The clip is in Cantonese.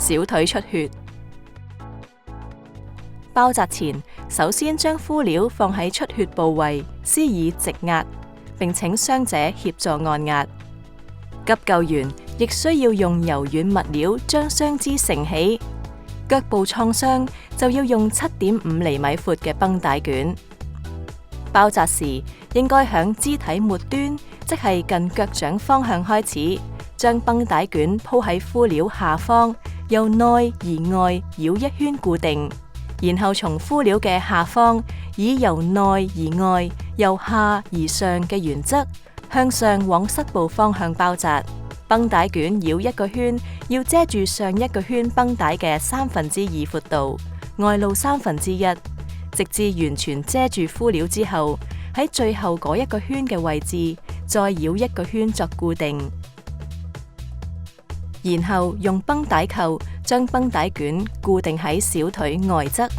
小腿出血。包紮前，首先將敷料放喺出血部位，施以直壓，並請傷者協助按壓。急救員亦需要用柔軟物料將傷肢承起。腳部創傷就要用7.5厘米闊嘅繃帶卷。包紮時，應該響肢體末端，即係近腳掌方向開始，將繃帶卷鋪喺敷料下方，由內而外繞一圈固定，然後從敷料嘅下方，以由內而外、由下而上嘅原則，向上往膝部方向包紮。繃帶卷繞一個圈，要遮住上一個圈繃帶嘅2/3闊度，外露1/3，直至完全遮住敷料之後，喺最後嗰一個圈嘅位置，再繞一個圈作固定，然後用繃帶扣將繃帶卷固定喺小腿外側。